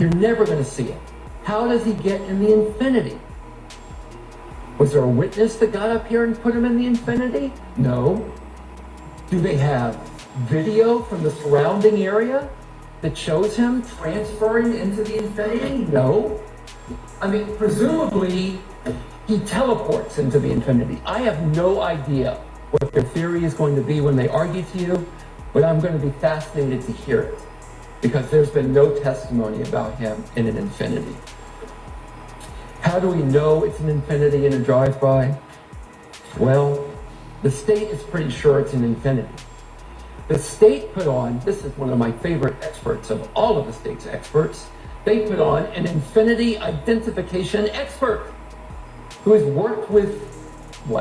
You're never going to see it. How does he get in the infinity? Was there a witness that got up here and put him in the infinity? No. Do they have video from the surrounding area that shows him transferring into the infinity? No. I mean, presumably, he teleports into the infinity. I have no idea what their theory is going to be when they argue to you, but I'm going to be fascinated to hear it, because there's been no testimony about him in an infinity. How do we know it's an infinity in a drive-by? Well, the state is pretty sure it's an infinity. The state put on, this is one of my favorite experts of all of the state's experts, they put on an infinity identification expert who has worked with,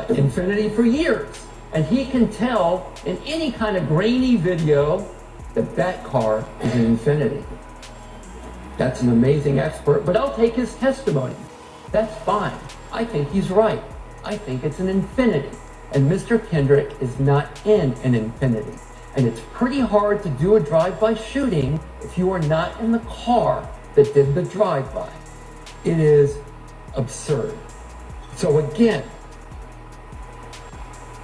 infinity for years. And he can tell in any kind of grainy video that that car is an infinity. That's an amazing expert, but I'll take his testimony. That's fine. I think he's right. I think it's an infinity. And Mr. Kendrick is not in an infinity. And it's pretty hard to do a drive-by shooting if you are not in the car that did the drive-by. It is absurd. So again,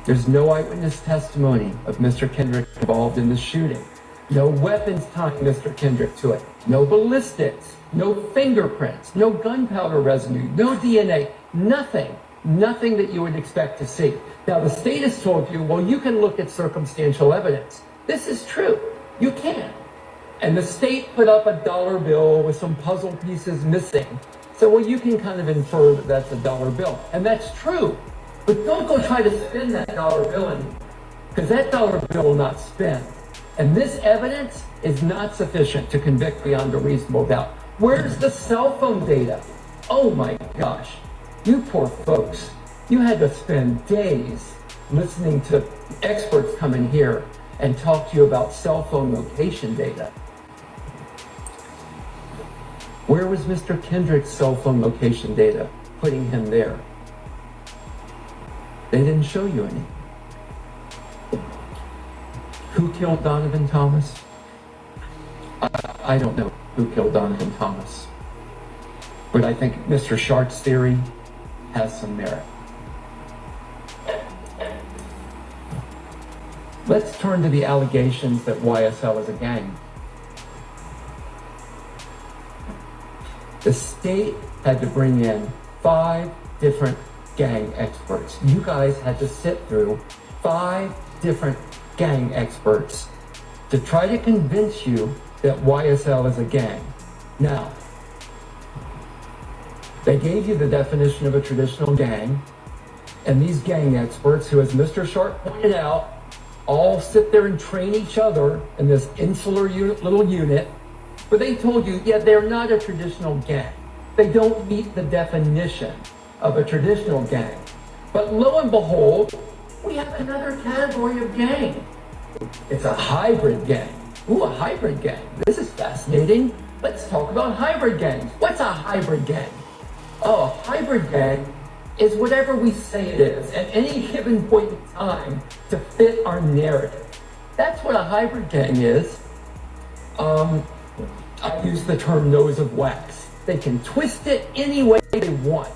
there's no eyewitness testimony of Mr. Kendrick involved in the shooting. No weapons tying Mr. Kendrick to it. No ballistics. No fingerprints. No gunpowder residue. No DNA. Nothing. Nothing that you would expect to see. Now, the state has told you, well, you can look at circumstantial evidence. This is true. You can. And the state put up a dollar bill with some puzzle pieces missing. So, well, you can kind of infer that that's a dollar bill. And that's true. But don't go try to spin that dollar bill anymore, because that dollar bill will not spin. And this evidence is not sufficient to convict beyond a reasonable doubt. Where's the cell phone data? Oh my gosh. You poor folks. You had to spend days listening to experts come in here and talk to you about cell phone location data. Where was Mr. Kendrick's cell phone location data putting him there? They didn't show you any. Who killed Donovan Thomas? I don't know who killed Donovan Thomas. But I think Mr. Shart's theory has some merit. Let's turn to the allegations that YSL is a gang. The state had to bring in 5 different gang experts. You guys had to sit through 5 different gang experts to try to convince you that YSL is a gang. Now, they gave you the definition of a traditional gang, and these gang experts, who, as Mr. Sharp pointed out, all sit there and train each other in this insular little unit, but they told you, yeah, they're not a traditional gang. They don't meet the definition of a traditional gang. But lo and behold, we have another category of gang. It's a hybrid gang. Ooh, a hybrid gang. This is fascinating. Let's talk about hybrid gangs. What's a hybrid gang? Oh, a hybrid gang is whatever we say it is at any given point in time to fit our narrative. That's what a hybrid gang is. I use the term nose of wax. They can twist it any way they want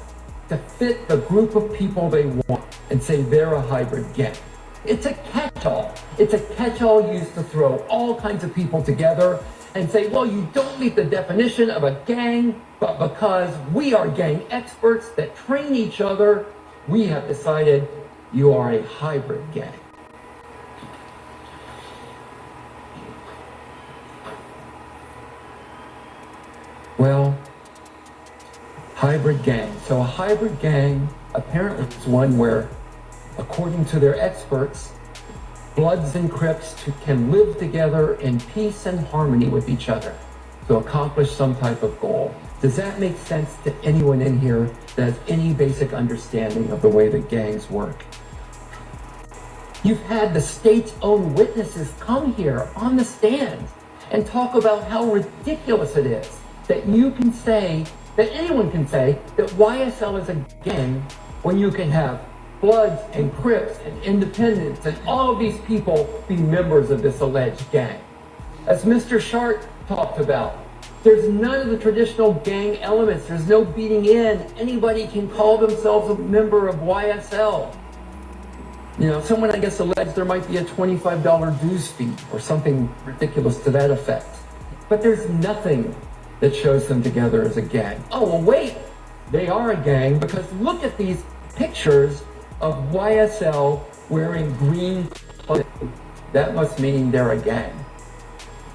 to fit the group of people they want and say they're a hybrid gang. It's a catch-all. It's a catch-all used to throw all kinds of people together and say, well, you don't meet the definition of a gang, but because we are gang experts that train each other, we have decided you are a hybrid gang. Well, hybrid gang. So a hybrid gang apparently is one where, according to their experts, Bloods and Crips can live together in peace and harmony with each other to accomplish some type of goal. Does that make sense to anyone in here that has any basic understanding of the way that gangs work? You've had the state's own witnesses come here on the stand and talk about how ridiculous it is that you can say, that anyone can say, that YSL is a gang when you can have Bloods and Crips and Independents and all of these people be members of this alleged gang. As Mr. Sharp talked about, There's none of the traditional gang elements. There's no beating in. Anybody can call themselves a member of YSL. You know, someone, I guess, alleged there might be a $25 dues fee or something ridiculous to that effect. But there's nothing that shows them together as a gang. Oh, well, wait. They are a gang because look at these pictures of YSL wearing green clothing. That must mean they're a gang.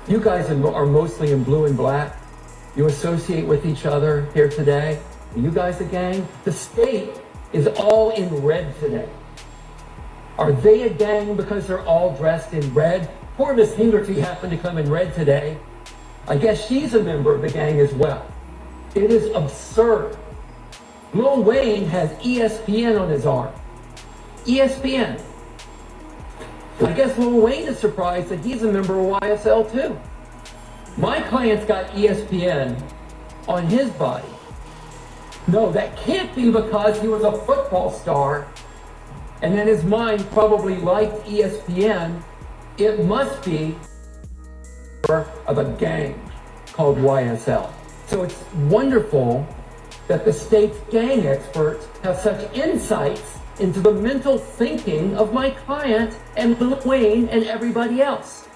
You guys are mostly in blue and black. You associate with each other here today. Are you guys a gang? The state is all in red today. Are they a gang because they're all dressed in red? Poor Miss Hingerty happened to come in red today. I guess she's a member of the gang as well. It is absurd. Lil Wayne has ESPN on his arm. ESPN. I guess Lil Wayne is surprised that he's a member of YSL too. My client's got ESPN on his body. No, that can't be because he was a football star and then his mind probably liked ESPN. It must be of a gang called YSL. So it's wonderful that the state's gang experts have such insights into the mental thinking of my client and Lil Wayne and everybody else.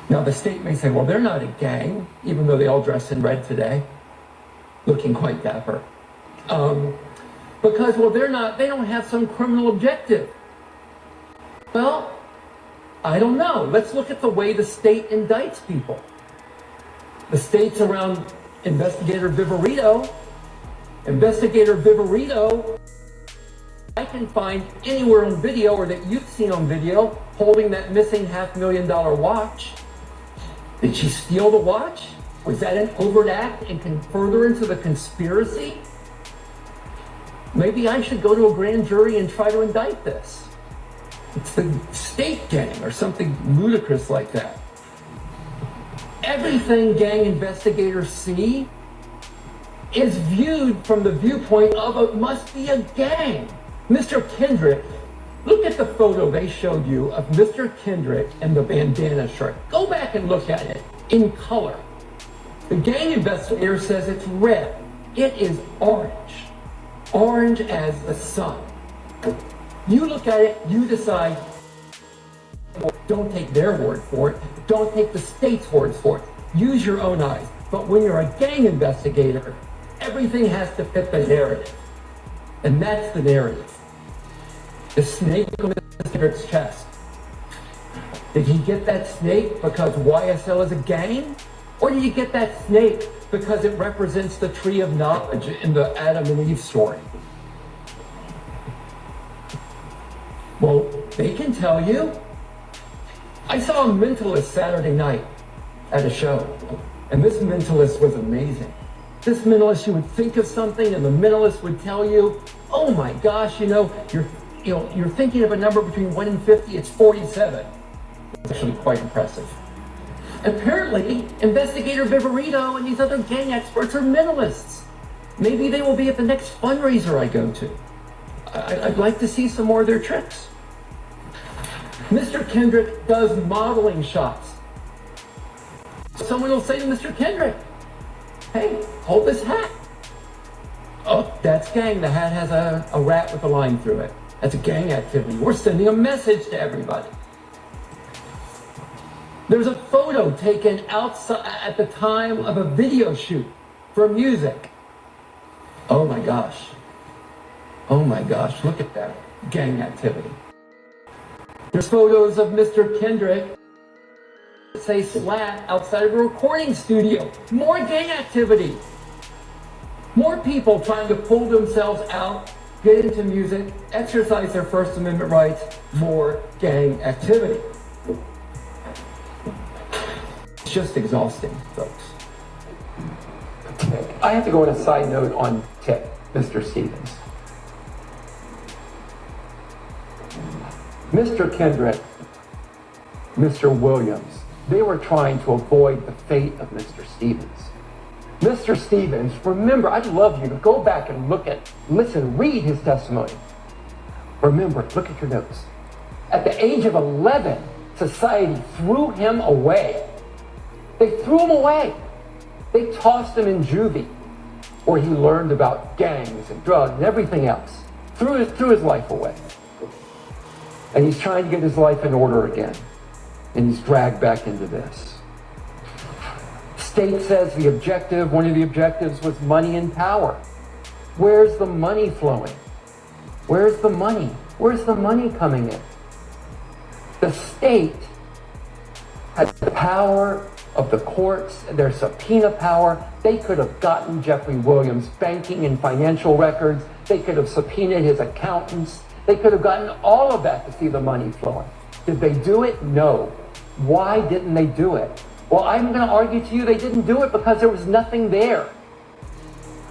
Now the state may say, well, they're not a gang, even though they all dress in red today, looking quite dapper. Because, well, they don't have some criminal objective. Well, I don't know. Let's look at the way the state indicts people. The state's around Investigator Viverito. Investigator Viverito, I can find anywhere on video or that you've seen on video holding that missing $500,000 watch. Did she steal the watch? Was that an overt act and can further into the conspiracy? Maybe I should go to a grand jury and try to indict this. It's the state gang or something ludicrous like that. Everything gang investigators see is viewed from the viewpoint of it must be a gang. Mr. Kendrick, look at the photo they showed you of Mr. Kendrick and the bandana shirt. Go back and look at it in color. The gang investigator says it's red. It is orange. Orange as the sun. You look at it, you decide, don't take their word for it. Don't take the state's words for it. Use your own eyes. But when you're a gang investigator, everything has to fit the narrative. And that's the narrative. The snake on Mr. Kendrick's chest. Did he get that snake because YSL is a gang? Or did he get that snake because it represents the tree of knowledge in the Adam and Eve story? Well, they can tell you. I saw a mentalist Saturday night at a show, and this mentalist was amazing. This mentalist, you would think of something, and the mentalist would tell you, "Oh my gosh, you're thinking of a number between 1 and 50. It's 47." It's actually quite impressive. Apparently, Investigator Viverito and these other gang experts are mentalists. Maybe they will be at the next fundraiser I go to. I'd like to see some more of their tricks. Mr. Kendrick does modeling shots. Someone will say to Mr. Kendrick, "Hey, hold this hat." Oh, that's gang. The hat has a rat with a line through it. That's a gang activity. We're sending a message to everybody. There's a photo taken outside at the time of a video shoot for music. Oh my gosh. Oh my gosh, look at that gang activity. There's photos of Mr. Kendrick, say slat, outside of a recording studio. More gang activity. More people trying to pull themselves out, get into music, exercise their First Amendment rights. More gang activity. It's just exhausting, folks. I have to go on a side note on tip, Mr. Stevens. Mr. Kendrick, Mr. Williams, they were trying to avoid the fate of Mr. Stevens. Mr. Stevens, remember, I'd love you to go back and read his testimony. Remember, look at your notes. At the age of 11, society threw him away. They threw him away. They tossed him in juvie, where he learned about gangs and drugs and everything else. Threw his life away. And he's trying to get his life in order again. And he's dragged back into this. State says one of the objectives was money and power. Where's the money flowing? Where's the money? Where's the money coming in? The state has the power of the courts, their subpoena power. They could have gotten Jeffrey Williams' banking and financial records. They could have subpoenaed his accountants. They could have gotten all of that to see the money flowing. Did they do it? No. Why didn't they do it? Well, I'm going to argue to you they didn't do it because there was nothing there.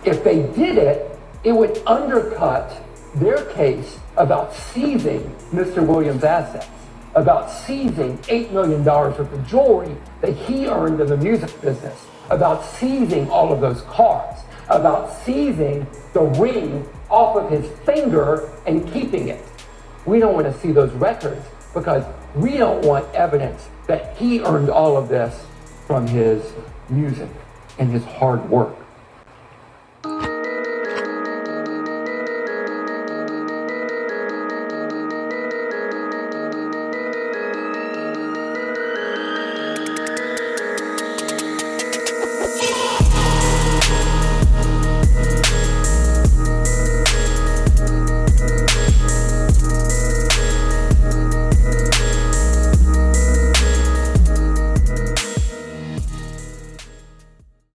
If they did it, it would undercut their case about seizing Mr. Williams' assets, about seizing $8 million worth of jewelry that he earned in the music business, about seizing all of those cars, about seizing the ring off of his finger and keeping it. We don't want to see those records because we don't want evidence that he earned all of this from his music and his hard work.